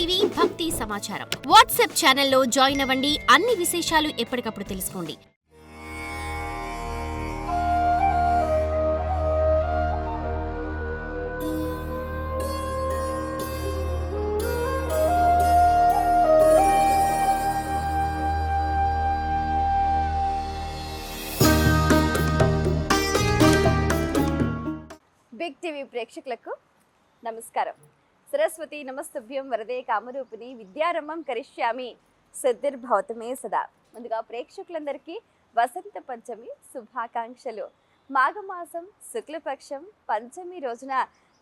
TV భక్తి సమాచారం WhatsApp ఛానల్లో జాయిన్ అవ్వండి. అన్ని విశేషాలు ఎప్పటికప్పుడు తెలుసుకోండి. బిగ్ టీవీ ప్రేక్షకులకు నమస్కారం. సరస్వతి నమస్తభ్యం వరదే కామరూపిణి విద్యారంభం కరిష్యామి సిద్ధిర్భవతమే సదా. ముందుగా ప్రేక్షకులందరికీ వసంత పంచమి శుభాకాంక్షలు. మాఘమాసం శుక్లపక్షం పంచమి రోజున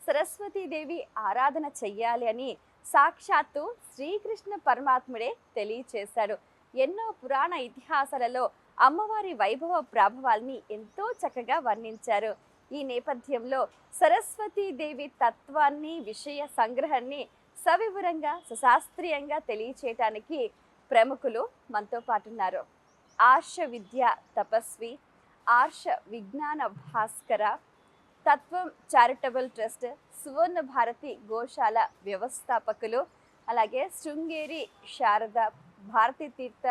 సరస్వతీదేవి ఆరాధన చెయ్యాలి అని సాక్షాత్తు శ్రీకృష్ణ పరమాత్ముడే తెలియచేశాడు. ఎన్నో పురాణ ఇతిహాసాలలో అమ్మవారి వైభవ ప్రాభవాల్ని ఎంతో చక్కగా వర్ణించారు. ఈ నేపథ్యంలో సరస్వతీదేవి తత్వాన్ని విషయ సంగ్రహాన్ని సవివరంగా సుశాస్త్రీయంగా తెలియచేయటానికి ప్రముఖులు మనతో పాటు ఉన్నారు. ఆర్ష విద్య తపస్వి, ఆర్ష విజ్ఞాన భాస్కర, తత్వం చారిటబుల్ ట్రస్ట్, సువర్ణ భారతి గోశాల వ్యవస్థాపకులు, అలాగే శృంగేరి శారద భారతీ తీర్థ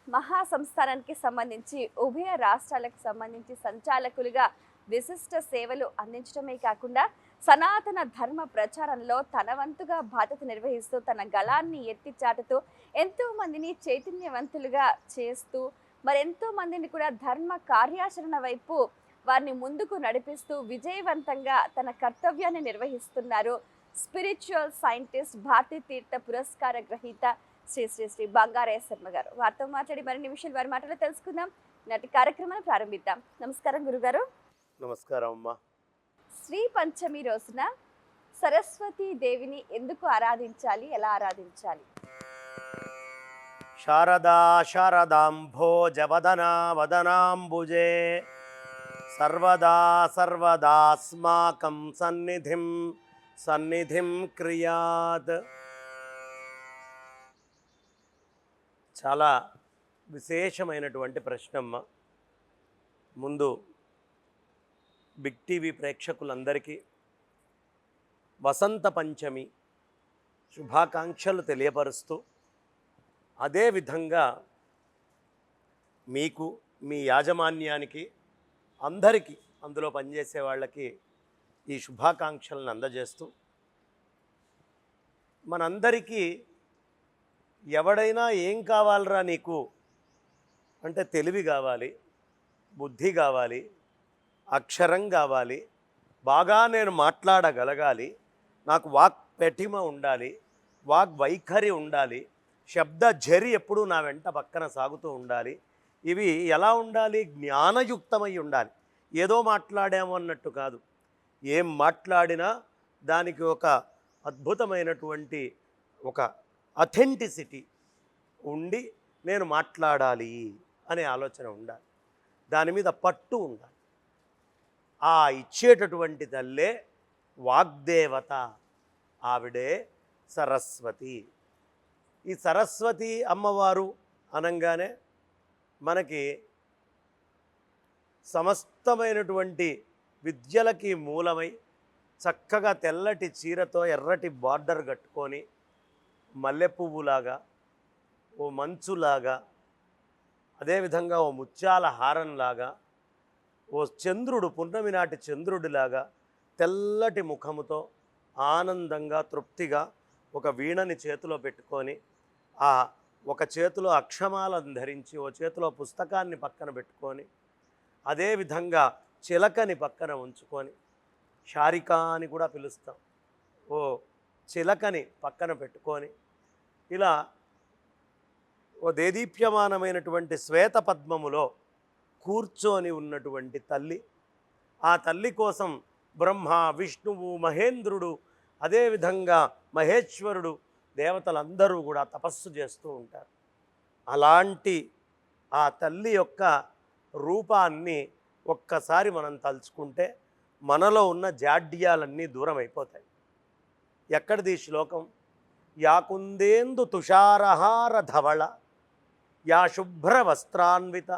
మహాసంస్థానానికి సంబంధించి ఉభయ రాష్ట్రాలకు సంబంధించి సంచాలకులుగా విశిష్ట సేవలు అందించడమే కాకుండా సనాతన ధర్మ ప్రచారంలో తన వంతుగా బాధ్యత నిర్వహిస్తూ తన గళాన్ని ఎత్తి చాటుతూ ఎంతో మందిని చైతన్యవంతులుగా చేస్తూ మరెంతో మందిని కూడా ధర్మ కార్యాచరణ వైపు వారిని ముందుకు నడిపిస్తూ విజయవంతంగా తన కర్తవ్యాన్ని నిర్వహిస్తున్నారు. స్పిరిచువల్ సైంటిస్ట్, భారతీ తీర్థ పురస్కార గ్రహీత శ్రీ శ్రీ శ్రీ బంగారయ్య శర్మ గారు. వారితో మాట్లాడి మరిన్ని విషయాలు వారి మాటలో తెలుసుకుందాం. నాటి కార్యక్రమాన్ని ప్రారంభిద్దాం. నమస్కారం గురుగారు. నమస్కారం అమ్మా. శ్రీ పంచమి రోజున సరస్వతీ దేవిని ఎందుకు ఆరాధించాలి, ఎలా ఆరాధించాలి? శారదా శారదాంభోజవదనా వదనాంబుజే సర్వదా సర్వదాస్మాకం సన్నిధిం క్రియాత్. చాలా విశేషమైనటువంటి ప్రశ్నమ్మ. ముందు బిగ్ టీవీ ప్రేక్షకులందరికీ వసంత పంచమి శుభాకాంక్షలు తెలియపరుస్తూ, అదేవిధంగా మీకు, మీ యాజమాన్యానికి, అందరికీ అందులో పనిచేసే వాళ్ళకి ఈ శుభాకాంక్షలను అందజేస్తూ, మనందరికీ ఎవడైనా ఏం కావాలరా నీకు అంటే తెలివి కావాలి, బుద్ధి కావాలి, అక్షరం కావాలి, బాగా నేను మాట్లాడగలగాలి, నాకు వాక్ పెటిమ ఉండాలి, వాక్ వైఖరి ఉండాలి, శబ్ద ఝరి ఎప్పుడూ నా వెంట పక్కన సాగుతూ ఉండాలి. ఇవి ఎలా ఉండాలి? జ్ఞానయుక్తమై ఉండాలి. ఏదో మాట్లాడాము అన్నట్టు కాదు. ఏం మాట్లాడినా దానికి ఒక అద్భుతమైనటువంటి ఒక అథెంటిసిటీ ఉండి నేను మాట్లాడాలి అనే ఆలోచన ఉండాలి. దాని మీద పట్టు ఉండాలి. ఆ ఇచ్చేటటువంటి తల్లే వాగ్దేవత, ఆవిడే సరస్వతి. ఈ సరస్వతి అమ్మవారు అనంగానే మనకి సమస్తమైనటువంటి విద్యలకి మూలమై చక్కగా తెల్లటి చీరతో ఎర్రటి బార్డర్ కట్టుకొని మల్లెపువ్వులాగా, ఓ మంచులాగా, అదేవిధంగా ఓ ముత్యాల హారంలాగా, ఓ చంద్రుడు, పున్నమి నాటి చంద్రుడిలాగా తెల్లటి ముఖముతో ఆనందంగా తృప్తిగా ఒక వీణని చేతిలో పెట్టుకొని, ఆ ఒక చేతిలో అక్షమాలను ధరించి ఓ చేతిలో పుస్తకాన్ని పక్కన పెట్టుకొని, అదేవిధంగా చిలకని పక్కన ఉంచుకొని, శారిక అని కూడా పిలుస్తాం, ఓ చిలకని పక్కన పెట్టుకొని, ఇలా ఓ దేదీప్యమానమైనటువంటి శ్వేత పద్మములో కూర్చొని ఉన్నటువంటి తల్లి. ఆ తల్లి కోసం బ్రహ్మ, విష్ణువు, మహేంద్రుడు, అదేవిధంగా మహేశ్వరుడు, దేవతలందరూ కూడా తపస్సు చేస్తూ ఉంటారు. అలాంటి ఆ తల్లి యొక్క రూపాన్ని ఒక్కసారి మనం తలుచుకుంటే మనలో ఉన్న జాడ్యాలన్నీ దూరం అయిపోతాయి. ఎక్కడిది ఈ శ్లోకం? యా కుందేందు తుషారహార ధవళ, యా శుభ్ర వస్త్రాన్విత,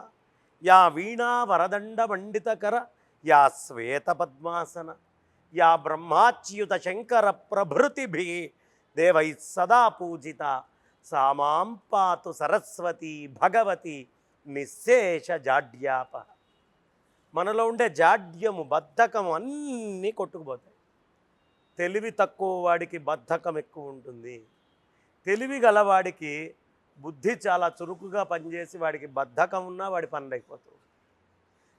యా వీణా వరదండ మండితకర, యా శ్వేత పద్మాసన, యా బ్రహ్మాచ్యుత శంకర ప్రభృతిభి దేవై సదా పూజిత సామాం పాతు సరస్వతి భగవతి నిశ్శేష జాడ్యాప. మనలో ఉండే జాడ్యము, బద్ధకము అన్నీ కొట్టుకుపోతాయి. తెలివి తక్కువ వాడికి బద్ధకం ఎక్కువ ఉంటుంది. తెలివి గలవాడికి బుద్ధి చాలా చురుకుగా పనిచేసి వాడికి బద్ధకం ఉన్నా వాడి పనులు అయిపోతుంది.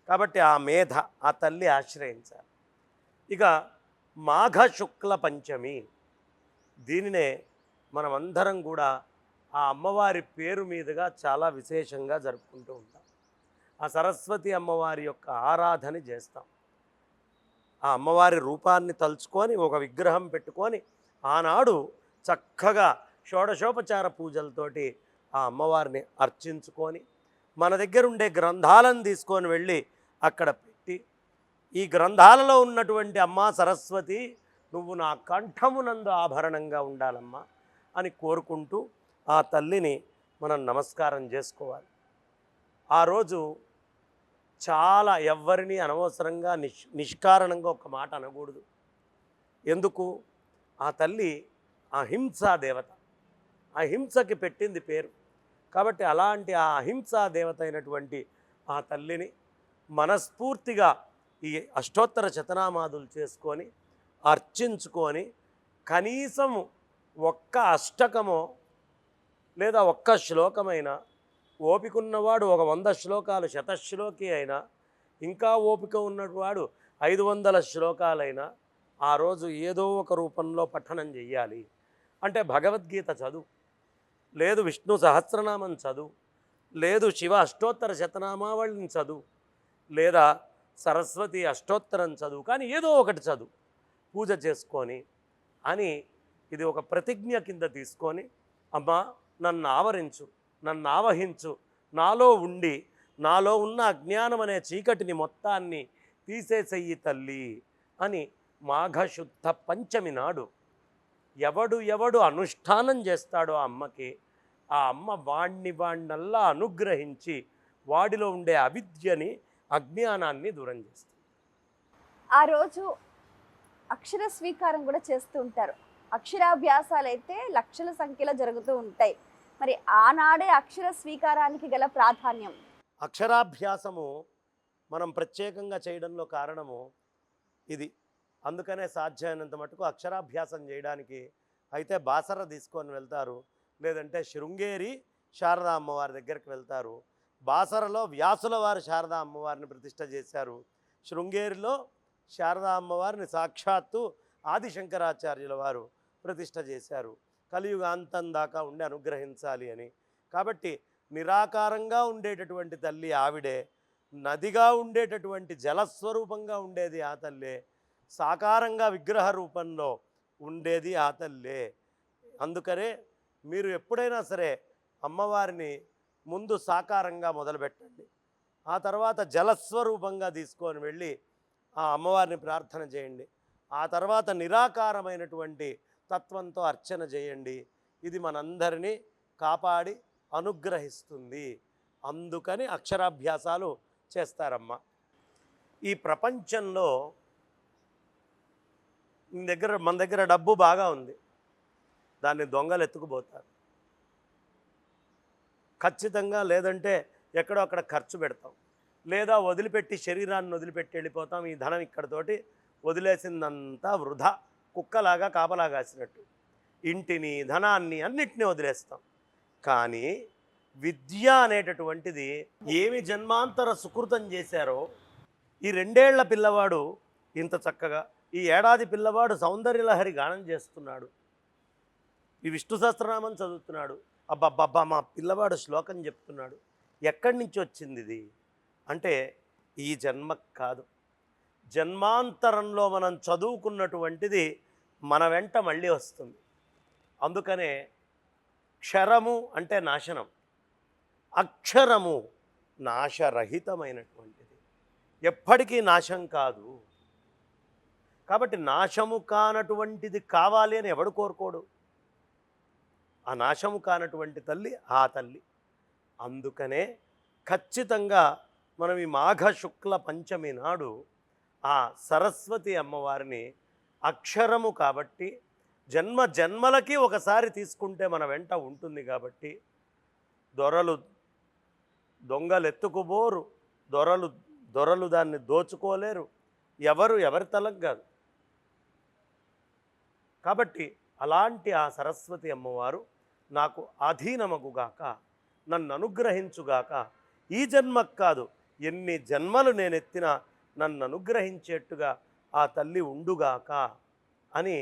కాబట్టి ఆ మేధ, ఆ తల్లి ఆశ్రయించాలి. ఇక మాఘ శుక్ల పంచమి, దీనినే మనమందరం కూడా ఆ అమ్మవారి పేరు మీదుగా చాలా విశేషంగా జరుపుకుంటూ ఉంటాం. ఆ సరస్వతి అమ్మవారి యొక్క ఆరాధన చేస్తాం. ఆ అమ్మవారి రూపాన్ని తలుచుకొని ఒక విగ్రహం పెట్టుకొని ఆనాడు చక్కగా షోడశోపచార పూజలతోటి ఆ అమ్మవారిని అర్చించుకొని మన దగ్గర ఉండే గ్రంథాలను తీసుకొని వెళ్ళి అక్కడ పెట్టి, ఈ గ్రంథాలలో ఉన్నటువంటి అమ్మా సరస్వతి నువ్వు నా కంఠమునందు ఆభరణంగా ఉండాలమ్మా అని కోరుకుంటూ ఆ తల్లిని మనం నమస్కారం చేసుకోవాలి. ఆ రోజు చాలా ఎవ్వరిని అనవసరంగా నిష్కారణంగా ఒక మాట అనకూడదు. ఎందుకు? ఆ తల్లి అహింసా దేవత, అహింసకి పెట్టింది పేరు. కాబట్టి అలాంటి ఆ అహింసా దేవత అయినటువంటి ఆ తల్లిని మనస్ఫూర్తిగా ఈ అష్టోత్తర శతనామాదులు చేసుకొని అర్చించుకొని కనీసం ఒక్క అష్టకమో లేదా ఒక్క శ్లోకమైనా, ఓపిక ఉన్నవాడు ఒక 100 శ్లోకాలు శతశ్లోకి అయినా, ఇంకా ఓపిక ఉన్నవాడు 500 శ్లోకాలైనా ఆ రోజు ఏదో ఒక రూపంలో పఠనం చెయ్యాలి. అంటే భగవద్గీత చదువు, లేదు విష్ణు సహస్రనామం చదువు, లేదు శివ అష్టోత్తర శతనామావళిని చదువు, లేదా సరస్వతి అష్టోత్తరం చదువు, కానీ ఏదో ఒకటి చదువు, పూజ చేసుకొని అని ఇది ఒక ప్రతిజ్ఞ కింద తీసుకొని, అమ్మా నన్ను ఆవరించు, నన్ను ఆవహించు, నాలో ఉండి నాలో ఉన్న అజ్ఞానం అనే చీకటిని మొత్తాన్ని తీసేసెయ్యి తల్లి అని మాఘశుద్ధ పంచమి నాడు ఎవడు అనుష్ఠానం చేస్తాడో ఆ అమ్మకి, ఆ అమ్మ వాణ్ణల్లా అనుగ్రహించి వాడిలో ఉండే అవిద్యని, అజ్ఞానాన్ని దూరం చేస్తుంది. ఆ రోజు అక్షర స్వీకారం కూడా చేస్తూ ఉంటారు. అక్షరాభ్యాసాలు అయితే లక్షల సంఖ్యలో జరుగుతూ ఉంటాయి. మరి ఆనాడే అక్షర స్వీకారానికి గల ప్రాధాన్యం. అక్షరాభ్యాసము మనం ప్రత్యేకంగా చేయడంలో కారణము ఇది. అందుకనే సాధ్యమైనంత మటుకు అక్షరాభ్యాసం చేయడానికి అయితే బాసర తీసుకొని వెళ్తారు, లేదంటే శృంగేరి శారదా అమ్మవారి దగ్గరికి వెళ్తారు. బాసరలో వ్యాసుల వారు శారదా అమ్మవారిని ప్రతిష్ఠ చేశారు. శృంగేరిలో శారదా అమ్మవారిని సాక్షాత్తు ఆదిశంకరాచార్యుల వారు ప్రతిష్ఠ చేశారు, కలియుగాంతం దాకా ఉండి అనుగ్రహించాలి అని. కాబట్టి నిరాకారంగా ఉండేటటువంటి తల్లి ఆవిడే, నదిగా ఉండేటటువంటి జలస్వరూపంగా ఉండేది ఆ తల్లే, సాకారంగా విగ్రహ రూపంలో ఉండేది ఆ తల్లే. అందుకనే మీరు ఎప్పుడైనా సరే అమ్మవారిని ముందు సాకారంగా మొదలుపెట్టండి, ఆ తర్వాత జలస్వరూపంగా తీసుకొని వెళ్ళి ఆ అమ్మవారిని ప్రార్థన చేయండి, ఆ తర్వాత నిరాకారమైనటువంటి తత్వంతో అర్చన చేయండి. ఇది మనందరినీ కాపాడి అనుగ్రహిస్తుంది. అందుకని అక్షరాభ్యాసాలు చేస్తారమ్మ. ఈ ప్రపంచంలో మన దగ్గర డబ్బు బాగా ఉంది, దాన్ని దొంగలు ఎత్తుకుపోతారు ఖచ్చితంగా. లేదంటే ఎక్కడో అక్కడ ఖర్చు పెడతాం, లేదా వదిలిపెట్టి శరీరాన్ని వదిలిపెట్టి వెళ్ళిపోతాం. ఈ ధనం ఇక్కడతోటి వదిలేసిందంతా వృధా, కుక్కలాగా కాపలా కాసినట్టు ఇంటిని, ధనాన్ని, అన్నిటినీ వదిలేస్తాం. కానీ విద్య అనేటటువంటిది ఏమి జన్మాంతర సుకృతం చేశారో, ఈ 2 ఏళ్ల పిల్లవాడు ఇంత చక్కగా, ఈ ఏడాది పిల్లవాడు సౌందర్యలహరి గానం చేస్తున్నాడు, ఈ విష్ణు సహస్రనామం చదువుతున్నాడు, అబ్బబ్బబ్బా మా పిల్లవాడు శ్లోకం చెప్తున్నాడు. ఎక్కడి నుంచి వచ్చింది ఇది అంటే ఈ జన్మ కాదు, జన్మాంతరంలో మనం చదువుకున్నటువంటిది మన వెంట మళ్ళీ వస్తుంది. అందుకనే క్షరము అంటే నాశనం, అక్షరము నాశరహితమైనటువంటిది, ఎప్పటికీ నాశం కాదు. కాబట్టి నాశము కానటువంటిది కావాలి అని ఎవడు కోరుకోడు. ఆ నాశము కానటువంటి తల్లి ఆ తల్లి. అందుకనే ఖచ్చితంగా మనం ఈ మాఘ శుక్ల పంచమి నాడు ఆ సరస్వతి అమ్మవారిని అక్షరము కాబట్టి జన్మ జన్మలకి ఒకసారి తీసుకుంటే మన వెంట ఉంటుంది కాబట్టి దొరలు దొంగలెత్తుకుపోరు, దొరలు దాన్ని దోచుకోలేరు, ఎవరి తలం కాదు. కాబట్టి అలాంటి ఆ సరస్వతి అమ్మవారు నాకు అధీనమగుగాక, నన్ను అనుగ్రహించుగాక. ఈ జన్మకు కాదు, ఎన్ని జన్మలు నేనెత్తినా నన్ను అనుగ్రహించేట్టుగా ఆ తల్లి ఉండుగాక అని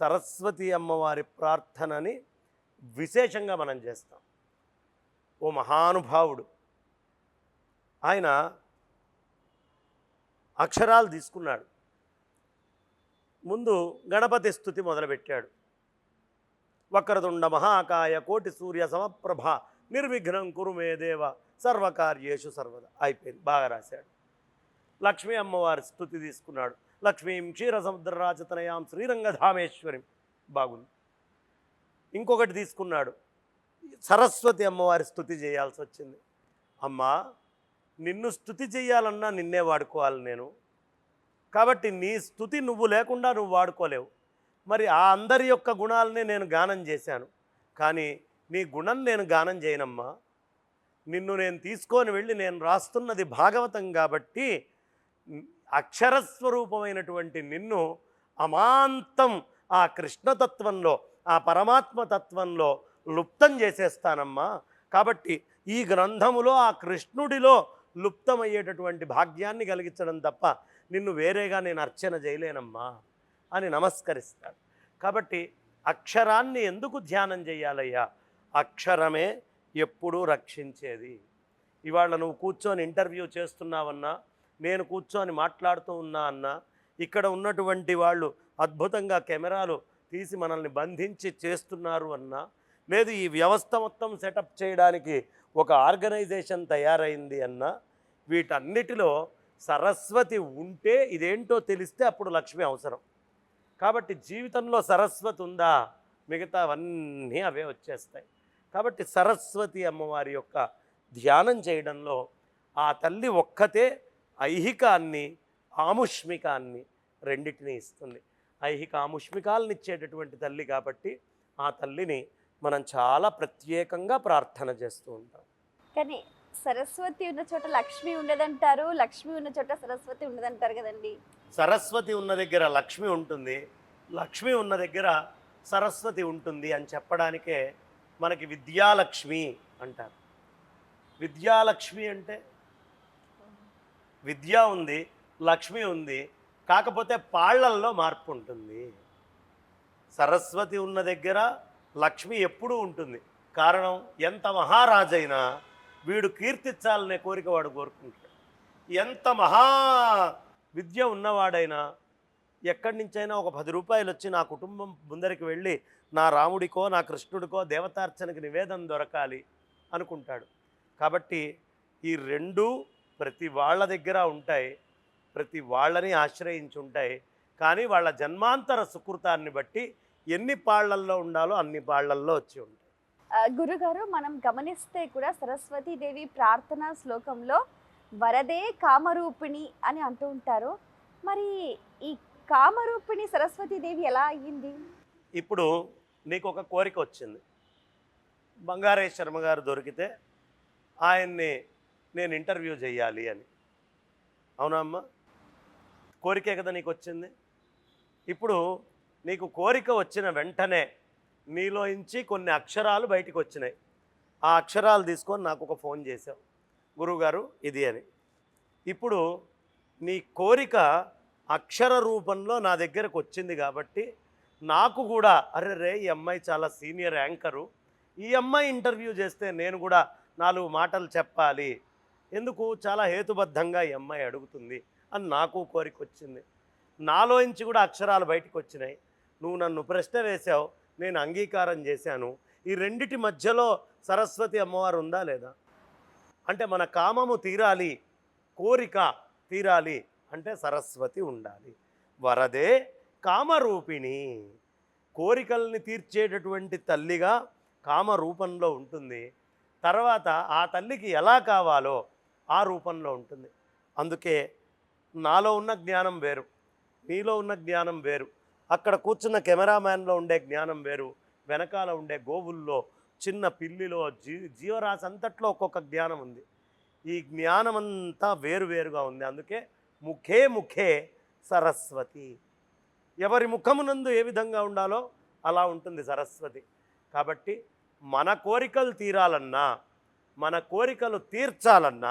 సరస్వతి అమ్మవారి ప్రార్థనని విశేషంగా మనం చేస్తాం. ఓ మహానుభావుడు ఆయన అక్షరాలు తీసుకున్నాడు. ముందు గణపతి స్తుతి మొదలుపెట్టాడు. వక్రతుండ మహాకాయ కోటి సూర్య సమప్రభ నిర్విఘ్నం కురు మే దేవ సర్వకార్యేషు సర్వదా. అయిపోయింది, బాగా రాశాడు. లక్ష్మీ అమ్మవారి స్తుతి తీసుకున్నాడు. లక్ష్మీం క్షీరసముద్రరాజతనయాం శ్రీరంగధామేశ్వరిం, బాగుంది. ఇంకొకటి తీసుకున్నాడు, సరస్వతి అమ్మవారి స్తుతి చేయాల్సి వచ్చింది. అమ్మా, నిన్ను స్తుతి చేయాలన్నా నిన్నే వాడుకోవాలి నేను, కాబట్టి నీ స్తుతి నువ్వు లేకుండా నువ్వు వాడుకోలేవు. మరి ఆ అందరి యొక్క గుణాలనే నేను గానం చేశాను, కానీ నీ గుణం నేను గానం చేయనమ్మా. నిన్ను నేను తీసుకొని వెళ్ళి నేను రాస్తున్నది భాగవతం కాబట్టి అక్షరస్వరూపమైనటువంటి నిన్ను అమాంతం ఆ కృష్ణతత్వంలో, ఆ పరమాత్మతత్వంలో లుప్తం చేసేస్తానమ్మా. కాబట్టి ఈ గ్రంథములో ఆ కృష్ణుడిలో లుప్తమయ్యేటటువంటి భాగ్యాన్ని కలిగించడం తప్ప నిన్ను వేరేగా నేను అర్చన చేయలేనమ్మా అని నమస్కరిస్తాడు. కాబట్టి అక్షరాన్ని ఎందుకు ధ్యానం చేయాలయ్యా? అక్షరమే ఎప్పుడూ రక్షించేది. ఇవాళ నువ్వు కూర్చొని ఇంటర్వ్యూ చేస్తున్నావన్నా, నేను కూర్చొని మాట్లాడుతూ ఉన్నా అన్నా, ఇక్కడ ఉన్నటువంటి వాళ్ళు అద్భుతంగా కెమెరాలు తీసి మనల్ని బంధించి చేస్తున్నారు అన్నా, లేదు ఈ వ్యవస్థ మొత్తం సెటప్ చేయడానికి ఒక ఆర్గనైజేషన్ తయారైంది అన్నా, వీటన్నిటిలో సరస్వతి ఉంటే ఇదేంటో తెలిస్తే అప్పుడు లక్ష్మి అవసరం. కాబట్టి జీవితంలో సరస్వతి ఉందా, మిగతావన్నీ అవే వచ్చేస్తాయి. కాబట్టి సరస్వతి అమ్మవారి యొక్క ధ్యానం చేయడంలో ఆ తల్లి ఒక్కతే ఐహికాన్ని ఆముష్మికాన్ని రెండింటినీ ఇస్తుంది. ఐహిక ఆముష్మికాలను ఇచ్చేటటువంటి తల్లి కాబట్టి ఆ తల్లిని మనం చాలా ప్రత్యేకంగా ప్రార్థన చేస్తూ ఉంటాం. కానీ సరస్వతి ఉన్న చోట లక్ష్మి ఉండదంటారు, లక్ష్మి ఉన్న చోట సరస్వతి ఉండదంటారు కదండి. సరస్వతి ఉన్న దగ్గర లక్ష్మి ఉంటుంది, లక్ష్మి ఉన్న దగ్గర సరస్వతి ఉంటుంది అని చెప్పడానికే మనకి విద్యాలక్ష్మి అంటారు. విద్యాలక్ష్మి అంటే విద్య ఉంది, లక్ష్మి ఉంది, కాకపోతే పాళ్ళల్లో మార్పు ఉంటుంది. సరస్వతి ఉన్న దగ్గర లక్ష్మి ఎప్పుడూ ఉంటుంది. కారణం, ఎంత మహారాజైనా వీడు కీర్తించాలనే కోరిక వాడు కోరుకుంటాడు. ఎంత మహా విద్య ఉన్నవాడైనా ఎక్కడి నుంచైనా ఒక 10 రూపాయలు వచ్చి నా కుటుంబం ముందరికి వెళ్ళి నా రాముడికో నా కృష్ణుడికో దేవతార్చనకి నివేదన దొరకాలి అనుకుంటాడు. కాబట్టి ఈ రెండూ ప్రతి వాళ్ళ దగ్గర ఉంటాయి, ప్రతి వాళ్ళని ఆశ్రయించి ఉంటాయి. కానీ వాళ్ళ జన్మాంతర సుకృతాన్ని బట్టి ఎన్ని పాళ్లల్లో ఉండాలో అన్ని పాళ్లల్లో వచ్చి ఉంటాయి. గురుగారు, మనం గమనిస్తే కూడా సరస్వతీదేవి ప్రార్థనా శ్లోకంలో వరదే కామరూపిణి అని అంటూ ఉంటారు. మరి ఈ కామరూపిణి సరస్వతీదేవి ఎలా అయ్యింది? ఇప్పుడు నీకు ఒక కోరిక వచ్చింది, బంగారేష్ శర్మ గారు దొరికితే ఆయన్ని నేను ఇంటర్వ్యూ చేయాలి అని. అవునా అమ్మ? కోరికే కదా నీకు వచ్చింది. ఇప్పుడు నీకు కోరిక వచ్చిన వెంటనే నీలోంచి కొన్ని అక్షరాలు బయటికి వచ్చినాయి. ఆ అక్షరాలు తీసుకొని నాకు ఒక ఫోన్ చేసావు, గురువుగారు ఇది అని. ఇప్పుడు నీ కోరిక అక్షర రూపంలో నా దగ్గరకు వచ్చింది కాబట్టి నాకు కూడా అరే రే ఈ అమ్మాయి చాలా సీనియర్ యాంకరు, ఈ అమ్మాయి ఇంటర్వ్యూ చేస్తే నేను కూడా 4 మాటలు చెప్పాలి, ఎందుకు చాలా హేతుబద్ధంగా ఈ అమ్మాయి అడుగుతుంది అని నాకు కోరిక వచ్చింది. నాలోంచి కూడా అక్షరాలు బయటకు వచ్చినాయి. నువ్వు నన్ను ప్రశ్న వేశావు, నేను అంగీకారం చేశాను. ఈ రెండిటి మధ్యలో సరస్వతి అమ్మవారు ఉందా లేదా? అంటే మన కామము తీరాలి, కోరిక తీరాలి అంటే సరస్వతి ఉండాలి. వరదే కామరూపిణి, కోరికల్ని తీర్చేటటువంటి తల్లిగా కామరూపంలో ఉంటుంది. తర్వాత ఆ తల్లికి ఎలా కావాలో ఆ రూపంలో ఉంటుంది. అందుకే నాలో ఉన్న జ్ఞానం వేరు, నీలో ఉన్న జ్ఞానం వేరు. అక్కడ కూర్చున్న కెమెరామ్యాన్లో ఉండే జ్ఞానం వేరు, వెనకాల ఉండే గోవుల్లో, చిన్న పిల్లిలో, జీవరాశి అంతట్లో ఒక్కొక్క జ్ఞానం ఉంది. ఈ జ్ఞానం అంతా వేరువేరుగా ఉంది. అందుకే ముఖే ముఖే సరస్వతి. ఎవరి ముఖమునందు ఏ విధంగా ఉండాలో అలా ఉంటుంది సరస్వతి. కాబట్టి మన కోరికలు తీరాలన్నా, మన కోరికలు తీర్చాలన్నా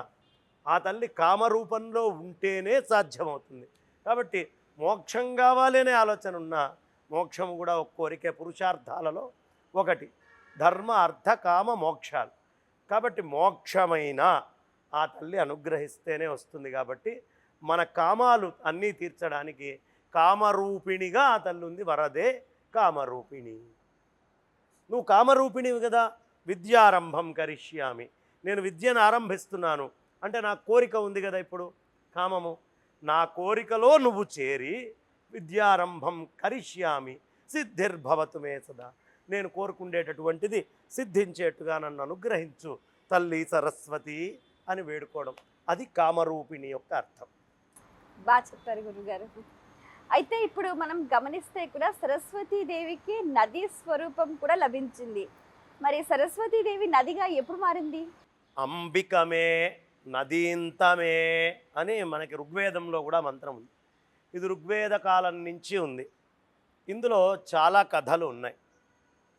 ఆ తల్లి కామరూపంలో ఉంటేనే సాధ్యమవుతుంది. కాబట్టి మోక్షం కావాలి అనే ఆలోచన ఉన్నా మోక్షము కూడా ఒక కోరికే. పురుషార్థాలలో ఒకటి ధర్మ అర్థ కామ మోక్షాలు. కాబట్టి మోక్షమైన ఆ తల్లి అనుగ్రహిస్తేనే వస్తుంది. కాబట్టి మన కామాలు అన్నీ తీర్చడానికి కామరూపిణిగా ఆ తల్లి ఉంది. వరదే కామరూపిణి. నువ్వు కామరూపిణివి కదా. విద్యారంభం కరిష్యామి, నేను విద్యను ఆరంభిస్తున్నాను అంటే నా కోరిక ఉంది కదా. ఇప్పుడు కామము, నా కోరికలో నువ్వు చేరి విద్యారంభం కరిష్యామి సిద్ధిర్భవతు మే సదా, నేను కోరుకుండేటటువంటిది సిద్ధించేట్టుగా నన్ను అనుగ్రహించు తల్లి సరస్వతి అని వేడుకోవడం, అది కామరూపిణి యొక్క అర్థం. బాగా చెప్పారు గురుగారు. అయితే ఇప్పుడు మనం గమనిస్తే కూడా సరస్వతీదేవికి నదీ స్వరూపం కూడా లభించింది. మరి సరస్వతీదేవి నదిగా ఎప్పుడు మారింది? అంబికమే నదీంతమే అని మనకి ఋగ్వేదంలో కూడా మంత్రం ఉంది. ఇది ఋగ్వేద కాలం నుంచి ఉంది. ఇందులో చాలా కథలు ఉన్నాయి.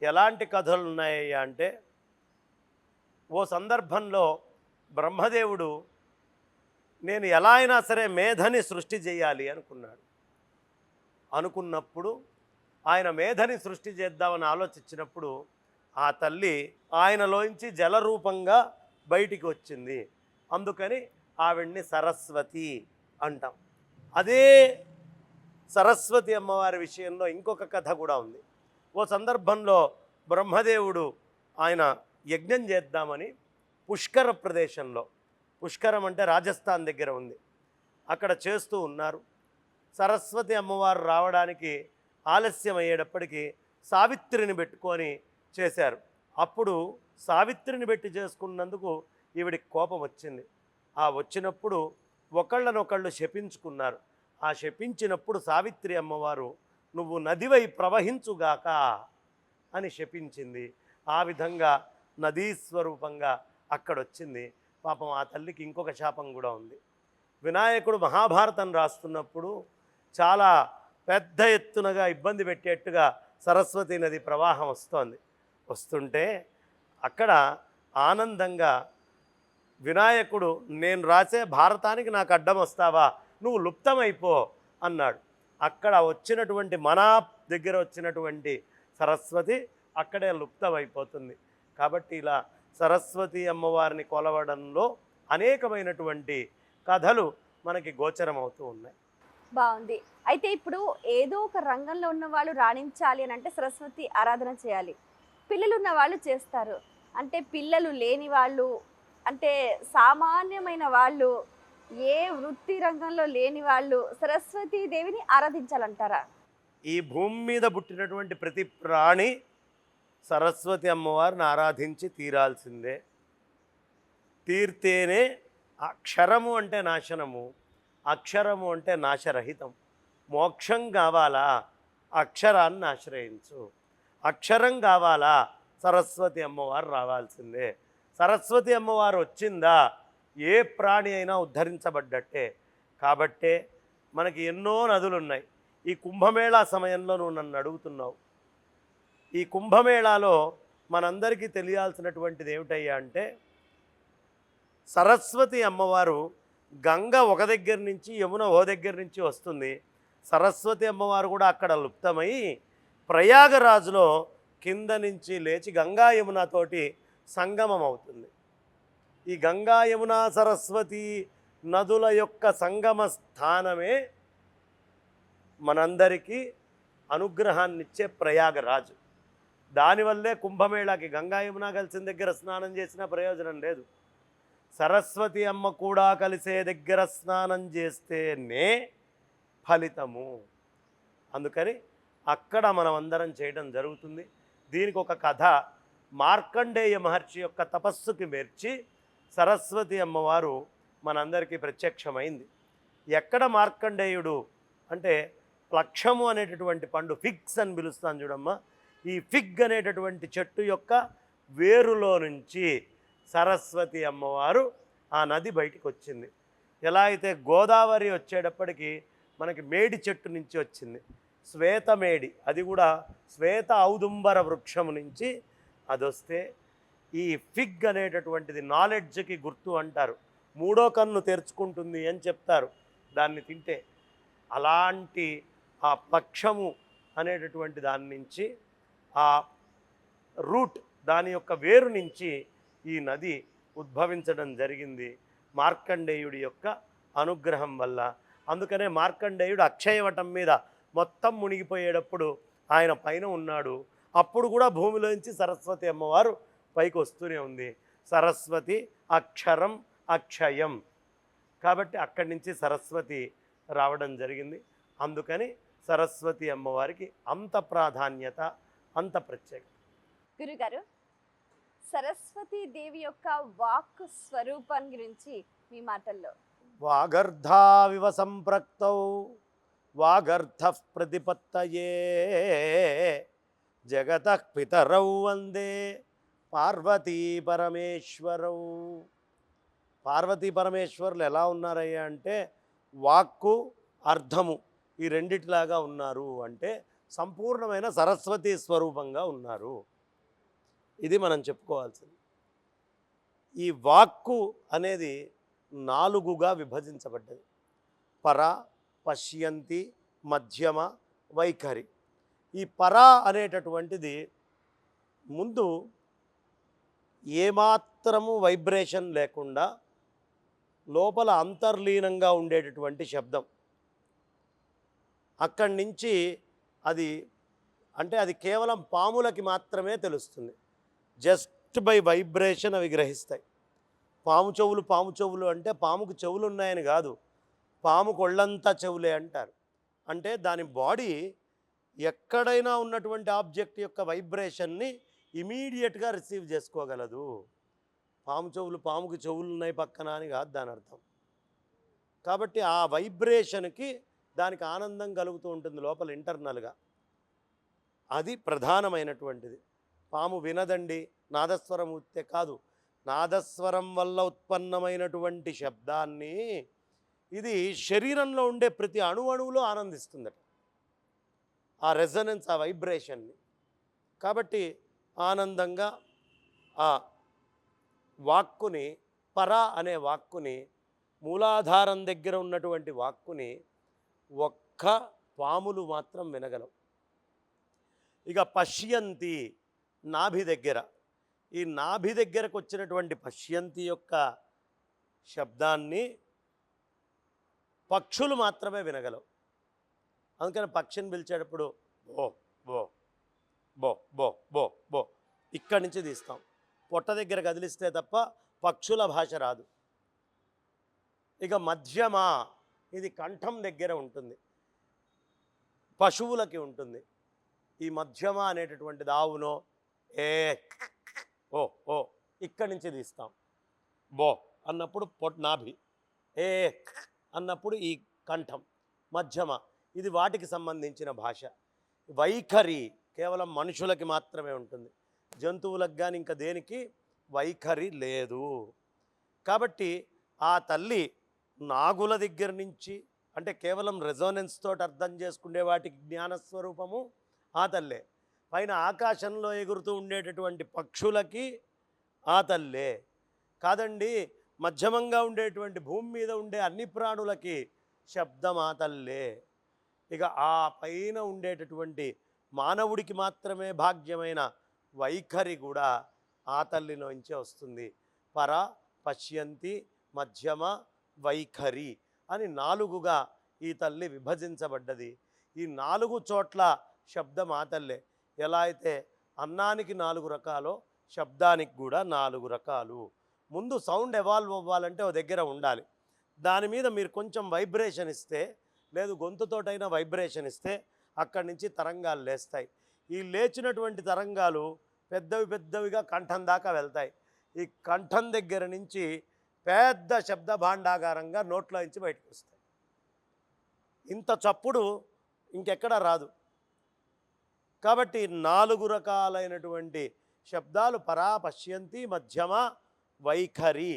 ఎలాంటి కథలు ఉన్నాయి అంటే, ఓ సందర్భంలో బ్రహ్మదేవుడు నేను ఎలా అయినా సరే మేధని సృష్టి చేయాలి అనుకున్నప్పుడు ఆయన మేధని సృష్టి చేద్దామని ఆలోచించినప్పుడు ఆ తల్లి ఆయనలోంచి జలరూపంగా బయటికి వచ్చింది. అందుకని ఆవిడ్ని సరస్వతి అంటాం. అదే సరస్వతి అమ్మవారి విషయంలో ఇంకొక కథ కూడా ఉంది. ఓ సందర్భంలో బ్రహ్మదేవుడు ఆయన యజ్ఞం చేద్దామని పుష్కర ప్రదేశంలో, పుష్కరం అంటే రాజస్థాన్ దగ్గర ఉంది, అక్కడ చేస్తూ ఉన్నారు. సరస్వతి అమ్మవారు రావడానికి ఆలస్యం అయ్యేటప్పటికీ సావిత్రిని పెట్టుకొని చేశారు. అప్పుడు సావిత్రిని పెట్టి చేసుకున్నందుకు ఈవిడికి కోపం వచ్చింది. ఆ వచ్చినప్పుడు ఒకళ్ళనొకళ్ళు శపించుకున్నారు. ఆ శపించినప్పుడు సావిత్రి అమ్మవారు నువ్వు నదివై ప్రవహించుగాక అని శపించింది. ఆ విధంగా నదీ స్వరూపంగా అక్కడొచ్చింది. పాపం ఆ తల్లికి ఇంకొక శాపం కూడా ఉంది. వినాయకుడు మహాభారతం రాస్తున్నప్పుడు చాలా పెద్ద ఎత్తునగా ఇబ్బంది పెట్టేట్టుగా సరస్వతి నది ప్రవాహం వస్తుంటే అక్కడ ఆనందంగా వినాయకుడు నేను రాసే భారతానికి నాకు అడ్డం వస్తావా, నువ్వు లుప్తమైపో అన్నాడు. అక్కడ వచ్చినటువంటి మనా దగ్గర వచ్చినటువంటి సరస్వతి అక్కడే లుప్తమైపోతుంది. కాబట్టి ఇలా సరస్వతి అమ్మవారిని కొలవడంలో అనేకమైనటువంటి కథలు మనకి గోచరమవుతూ ఉన్నాయి. బాగుంది. అయితే ఇప్పుడు ఏదో ఒక రంగంలో ఉన్న వాళ్ళు రాణించాలి అని అంటే సరస్వతి ఆరాధన చేయాలి. పిల్లలు ఉన్న వాళ్ళు చేస్తారు. అంటే పిల్లలు లేని వాళ్ళు, అంటే సామాన్యమైన వాళ్ళు, ఏ వృత్తి రంగంలో లేని వాళ్ళు సరస్వతీదేవిని ఆరాధించాలంటారా? ఈ భూమి మీద పుట్టినటువంటి ప్రతి ప్రాణి సరస్వతి అమ్మవారిని ఆరాధించి తీరాల్సిందే. తీర్తేనే అక్షరము అంటే నాశనము, అక్షరము అంటే నాశరహితం. మోక్షం కావాలా, అక్షరాన్ని ఆశ్రయించు. అక్షరం కావాలా, సరస్వతి అమ్మవారు రావాల్సిందే. సరస్వతి అమ్మవారు వచ్చిందా ఏ ప్రాణి అయినా ఉద్ధరించబడ్డట్టే. కాబట్టే మనకి ఎన్నో నదులు ఉన్నాయి. ఈ కుంభమేళా సమయంలో నువ్వు నన్ను అడుగుతున్నావు. ఈ కుంభమేళాలో మనందరికీ తెలియాల్సినటువంటిది ఏమిటయ్యా అంటే, సరస్వతి అమ్మవారు గంగ ఒక దగ్గర నుంచి, యమున ఓ దగ్గర నుంచి వస్తుంది. సరస్వతి అమ్మవారు కూడా అక్కడ లుప్తమై ప్రయాగరాజులో కింద నుంచి లేచి గంగా యమునతోటి సంగమం అవుతుంది. ఈ గంగా యమున సరస్వతి నదుల యొక్క సంగమ స్థానమే మనందరికీ అనుగ్రహాన్నిచ్చే ప్రయాగరాజు. దానివల్లే కుంభమేళాకి గంగా యమున కలిసిన దగ్గర స్నానం చేసినా ప్రయోజనం లేదు. సరస్వతి అమ్మ కూడా కలిసే దగ్గర స్నానం చేస్తేనే ఫలితము. అందుకని అక్కడ మనం అందరం చేయడం జరుగుతుంది. దీనికి ఒక కథ, మార్కండేయ మహర్షి యొక్క తపస్సుకి మెర్చి సరస్వతి అమ్మవారు మనందరికీ ప్రత్యక్షమైంది. ఎక్కడ మార్కండేయుడు అంటే ప్లక్షము అనేటటువంటి పండు, ఫిగ్స్ అని పిలుస్తాను చూడమ్మా, ఈ ఫిగ్ అనేటటువంటి చెట్టు యొక్క వేరులో నుంచి సరస్వతి అమ్మవారు ఆ నది బయటికి వచ్చింది. ఎలా అయితే గోదావరి వచ్చేటప్పటికి మనకి మేడి చెట్టు నుంచి వచ్చింది, శ్వేతమేడి, అది కూడా శ్వేత ఔదుంబర వృక్షము నుంచి అది వస్తే, ఈ ఫిగ్ అనేటటువంటిది నాలెడ్జ్కి గుర్తు అంటారు, మూడో కన్ను తెరుచుకుంటుంది అని చెప్తారు దాన్ని తింటే. అలాంటి ఆ పక్షము అనేటటువంటి దాని నుంచి, ఆ రూట్, దాని యొక్క వేరు నుంచి ఈ నది ఉద్భవించడం జరిగింది మార్కండేయుడి యొక్క అనుగ్రహం వల్ల. అందుకనే మార్కండేయుడు అక్షయవటం మీద మొత్తం మునిగిపోయేటప్పుడు ఆయన పైన ఉన్నాడు, అప్పుడు కూడా భూమిలోంచి సరస్వతి అమ్మవారు పైకి వస్తూనే ఉంది. సరస్వతి అక్షరం అక్షయం, కాబట్టి అక్కడి నుంచి సరస్వతి రావడం జరిగింది. అందుకని సరస్వతి అమ్మవారికి అంత ప్రాధాన్యత, అంత ప్రత్యేకత. గురుగారు, సరస్వతి దేవి యొక్క వాక్ స్వరూపం గురించి మీ మాటల్లో. వాగర్ధావివ సంప్రక్తౌ వాగర్ధ ప్రతిపత్తయే జగతః పితరౌ వందే పార్వతీ పరమేశ్వరౌ. పార్వతీ పరమేశ్వరులు ఎలా ఉన్నారయ్యా అంటే వాక్కు అర్థము ఈ రెండిటిలాగా ఉన్నారు, అంటే సంపూర్ణమైన సరస్వతీ స్వరూపంగా ఉన్నారు. ఇది మనం చెప్పుకోవాల్సింది. ఈ వాక్కు అనేది 4గా విభజించబడ్డది. పర, పశ్యంతి, మధ్యమ, వైఖరి. ఈ పర అనేటటువంటిది ముందు ఏమాత్రము వైబ్రేషన్ లేకుండా లోపల అంతర్లీనంగా ఉండేటటువంటి శబ్దం. అక్కడి నుంచి అది అంటే అది కేవలం పాములకి మాత్రమే తెలుస్తుంది. జస్ట్ బై వైబ్రేషన్ అవి గ్రహిస్తాయి. పాము చెవులు అంటే పాముకు చెవులు ఉన్నాయని కాదు, పాముకు ఒళ్ళంతా చెవులే అంటారు. అంటే దాని బాడీ ఎక్కడైనా ఉన్నటువంటి ఆబ్జెక్ట్ యొక్క వైబ్రేషన్ని ఇమీడియట్గా రిసీవ్ చేసుకోగలదు. పాముకు చెవులు ఉన్నాయి పక్కన అని కాదు దాని అర్థం. కాబట్టి ఆ వైబ్రేషన్కి దానికి ఆనందం కలుగుతూ ఉంటుంది లోపల ఇంటర్నల్గా. అది ప్రధానమైనటువంటిది. పాము వినదండి, నాదస్వరం ఉత్తే కాదు, నాదస్వరం వల్ల ఉత్పన్నమైనటువంటి శబ్దాన్ని ఇది శరీరంలో ఉండే ప్రతి అణువులో ఆనందిస్తుందట, ఆ రెజనెన్స్, ఆ వైబ్రేషన్ని. కాబట్టి ఆనందంగా ఆ వాక్కుని, పర అనే వాక్కుని, మూలాధారం దగ్గర ఉన్నటువంటి వాక్కుని ఒక్క పాములు మాత్రం వినగలవు. ఇక పశ్యంతి, నాభి దగ్గర, ఈ నాభి దగ్గరకు వచ్చినటువంటి పశ్యంతి యొక్క శబ్దాన్ని పక్షులు మాత్రమే వినగలవు. అందుకని పక్షిని పిలిచేటప్పుడు బో బో బో బో బో బో ఇక్కడి నుంచి తీస్తాం. పొట్ట దగ్గర కదిలిస్తే తప్ప పక్షుల భాష రాదు. ఇక మధ్యమ, ఇది కంఠం దగ్గర ఉంటుంది, పశువులకి ఉంటుంది. ఈ మధ్యమ అనేటటువంటిది ఆవునో ఏ ఓ ఓ ఇక్కడి నుంచి తీస్తాం. బో అన్నప్పుడు నాభి, ఏ అన్నప్పుడు ఈ కంఠం, మధ్యమ, ఇది వాటికి సంబంధించిన భాష. వైఖరి కేవలం మనుషులకి మాత్రమే ఉంటుంది, జంతువులకు కానీ ఇంకా దేనికి వైఖరి లేదు. కాబట్టి ఆ తల్లి నాగుల దగ్గర నుంచి, అంటే కేవలం రెజోనెన్స్ తోటి అర్థం చేసుకునే వాటికి జ్ఞానస్వరూపము ఆ తల్లే. పైన ఆకాశంలో ఎగురుతూ ఉండేటటువంటి పక్షులకి ఆ తల్లే. కాదండి, మధ్యమంగా ఉండేటువంటి భూమి మీద ఉండే అన్ని ప్రాణులకి శబ్దం ఆ తల్లే. ఇక ఆ పైన ఉండేటటువంటి మానవుడికి మాత్రమే భాగ్యమైన వైఖరి కూడా ఆ తల్లిలోంచే వస్తుంది. పర, పశ్యంతి, మధ్యమ, వైఖరి అని 4గా ఈ తల్లి విభజించబడ్డది. ఈ 4 చోట్ల శబ్దం ఆ తల్లే. ఎలా అయితే అన్నానికి 4 రకాలో శబ్దానికి కూడా 4 రకాలు. ముందు సౌండ్ ఎవాల్వ్ అవ్వాలంటే ఓ దగ్గర ఉండాలి. దాని మీద మీరు కొంచెం వైబ్రేషన్ ఇస్తే, లేదు గొంతుతోటైనా వైబ్రేషన్ ఇస్తే అక్కడి నుంచి తరంగాలు లేస్తాయి. ఈ లేచినటువంటి తరంగాలు పెద్దవిగా కంఠం దాకా వెళ్తాయి. ఈ కంఠం దగ్గర నుంచి పెద్ద శబ్ద భాండాగారంగా నోట్లో నుంచి బయటకు వస్తాయి. ఇంత చప్పుడు ఇంకెక్కడా రాదు. కాబట్టి 4 రకాలైనటువంటి శబ్దాలు పరా, పశ్యంతి, మధ్యమ, వైఖరి.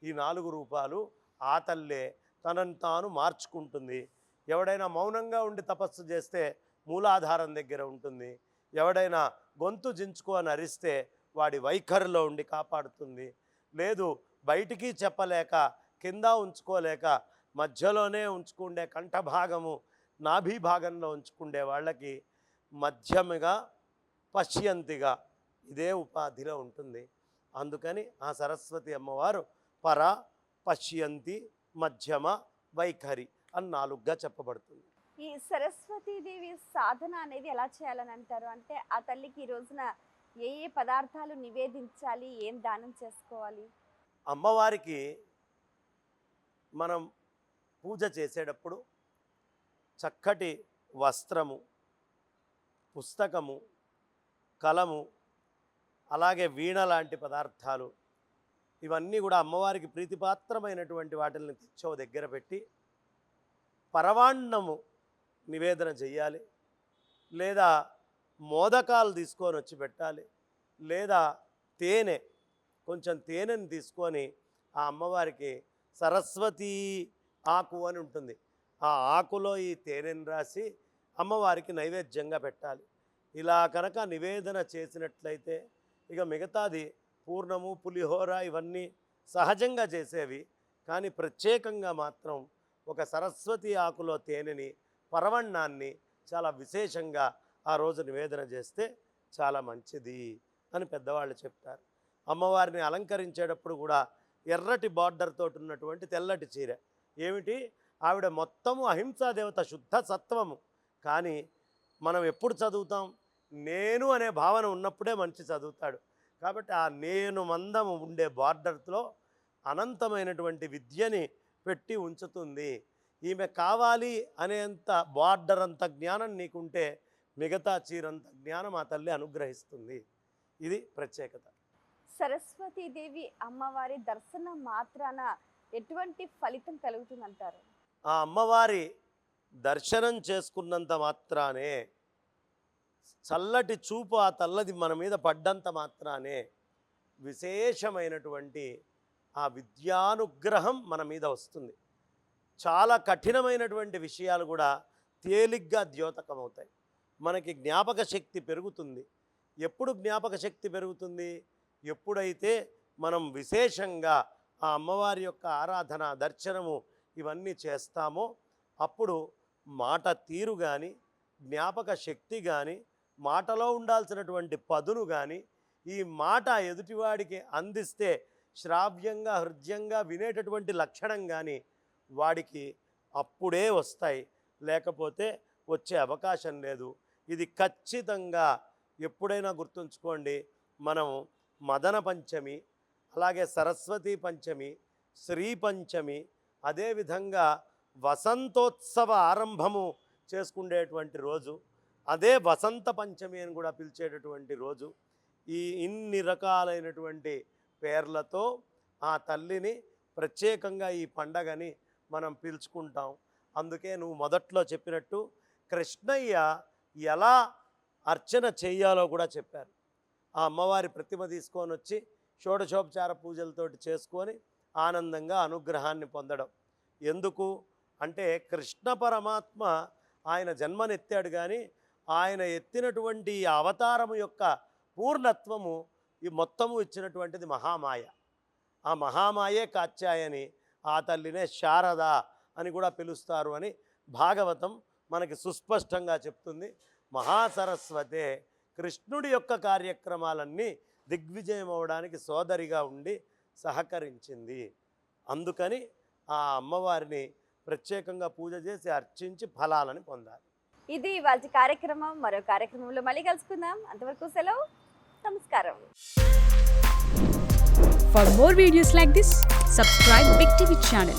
ఈ 4 రూపాలు ఆ తల్లే తనను తాను మార్చుకుంటుంది. ఎవడైనా మౌనంగా ఉండి తపస్సు చేస్తే మూలాధారం దగ్గర ఉంటుంది. ఎవడైనా గొంతు జించుకొని అరిస్తే వాడి వైఖరిలో ఉండి కాపాడుతుంది. లేదు బయటికి చెప్పలేక కింద ఉంచుకోలేక మధ్యలోనే ఉంచుకుండే కంఠభాగము నాభి భాగంలో ఉంచుకుండే వాళ్ళకి మధ్యమిగా, పశ్యంతిగా ఇదే ఉపాధిలో ఉంటుంది. అందుకని ఆ సరస్వతి అమ్మవారు పర, పశ్యంతి, మధ్యమ, వైఖరి అని 4గా చెప్పబడుతుంది. ఈ సరస్వతీదేవి సాధన అనేది ఎలా చేయాలని అంటారు? అంటే ఆ తల్లికి ఈ రోజున ఏ ఏ పదార్థాలు నివేదించాలి, ఏం దానం చేసుకోవాలి? అమ్మవారికి మనం పూజ చేసేటప్పుడు చక్కటి వస్త్రము, పుస్తకము, కలము, అలాగే వీణ లాంటి పదార్థాలు ఇవన్నీ కూడా అమ్మవారికి ప్రీతిపాత్రమైనటువంటి వాటిని తెచ్చో దగ్గర పెట్టి పరవాన్నము నివేదన చెయ్యాలి. లేదా మోదకాలు తీసుకొని వచ్చి పెట్టాలి. లేదా తేనె, కొంచెం తేనెని తీసుకొని ఆ అమ్మవారికి సరస్వతీ ఆకు అని ఉంటుంది, ఆ ఆకులో ఈ తేనెని రాసి అమ్మవారికి నైవేద్యంగా పెట్టాలి. ఇలా కనుక నివేదన చేసినట్లయితే ఇక మిగతాది పూర్ణము, పులిహోర ఇవన్నీ సహజంగా చేసేవి. కానీ ప్రత్యేకంగా మాత్రం ఒక సరస్వతి ఆకులో తేనెని, పరవణ్ణాన్ని చాలా విశేషంగా ఆ రోజు నివేదన చేస్తే చాలా మంచిది అని పెద్దవాళ్ళు చెప్తారు. అమ్మవారిని అలంకరించేటప్పుడు కూడా ఎర్రటి బార్డర్ తోటి ఉన్నటువంటి తెల్లటి చీర. ఏమిటి, ఆవిడ మొత్తము అహింసాదేవత, శుద్ధ సత్వము. కానీ మనం ఎప్పుడు చదువుతాం? నేను అనే భావన ఉన్నప్పుడే మంచి చదువుతాడు. కాబట్టి ఆ నేను మందము ఉండే బార్డర్లో అనంతమైనటువంటి విద్యని పెట్టి ఉంచుతుంది. ఈమె కావాలి అనేంత బార్డర్ అంత జ్ఞానం నీకుంటే మిగతా చీరంత జ్ఞానం ఆ తల్లి అనుగ్రహిస్తుంది. ఇది ప్రత్యేకత. సరస్వతీదేవి అమ్మవారి దర్శనం మాత్రాన ఎటువంటి ఫలితం కలుగుతుందంటారు? ఆ అమ్మవారి దర్శనం చేసుకున్నంత మాత్రానే, చల్లటి చూపు ఆ తల్లది మన మీద పడ్డంత మాత్రానే విశేషమైనటువంటి ఆ విద్యానుగ్రహం మన మీద వస్తుంది. చాలా కఠినమైనటువంటి విషయాలు కూడా తేలిగ్గా ద్యోతకమవుతాయి. మనకి జ్ఞాపక శక్తి పెరుగుతుంది. ఎప్పుడు జ్ఞాపక శక్తి పెరుగుతుంది? ఎప్పుడైతే మనం విశేషంగా ఆ అమ్మవారి యొక్క ఆరాధన, దర్శనము ఇవన్నీ చేస్తామో అప్పుడు మాట తీరు కానీ, జ్ఞాపక శక్తి కానీ, మాటలో ఉండాల్సినటువంటి పదును కానీ, ఈ మాట ఎదుటివాడికి అందిస్తే శ్రావ్యంగా, హృదయంగా వినేటటువంటి లక్షణం కానీ వాడికి అప్పుడే వస్తాయి. లేకపోతే వచ్చే అవకాశం లేదు. ఇది ఖచ్చితంగా ఎప్పుడైనా గుర్తుంచుకోండి. మనం మదన పంచమి, అలాగే సరస్వతీ పంచమి, శ్రీ పంచమి, అదేవిధంగా వసంతోత్సవ ఆరంభము చేసుకునేటువంటి రోజు, అదే వసంత పంచమి అని కూడా పిలిచేటటువంటి రోజు. ఇన్ని రకాలైనటువంటి పేర్లతో ఆ తల్లిని ప్రత్యేకంగా ఈ పండగని మనం పిలుచుకుంటాం. అందుకే నువ్వు మొదట్లో చెప్పినట్టు కృష్ణయ్య ఎలా అర్చన చేయాలో కూడా చెప్పారు. ఆ అమ్మవారి ప్రతిమ తీసుకొని వచ్చి షోడశోపచార పూజలతోటి చేసుకొని ఆనందంగా అనుగ్రహాన్ని పొందడం. ఎందుకు అంటే కృష్ణ పరమాత్మ ఆయన జన్మనెత్తాడు, కానీ ఆయన ఎత్తినటువంటి ఈ అవతారము యొక్క పూర్ణత్వము ఈ మొత్తము ఇచ్చినటువంటిది మహామాయ. ఆ మహామాయే కాత్యాయని, ఆ తల్లినే శారద అని కూడా పిలుస్తారు అని భాగవతం మనకి సుస్పష్టంగా చెప్తుంది. మహాసరస్వతే కృష్ణుడి యొక్క కార్యక్రమాలన్నీ దిగ్విజయం అవడానికి సోదరిగా ఉండి సహకరించింది. అందుకని ఆ అమ్మవారిని ప్రత్యేకంగా పూజ చేసి అర్చించి ఫలాలను పొందాలి. ఇది ఇవాళ కార్యక్రమం. మరో కార్యక్రమంలో మళ్ళీ కలుసుకుందాం. అంతవరకు సెలవు. నమస్కారం. For more videos like this, subscribe Big TV channel.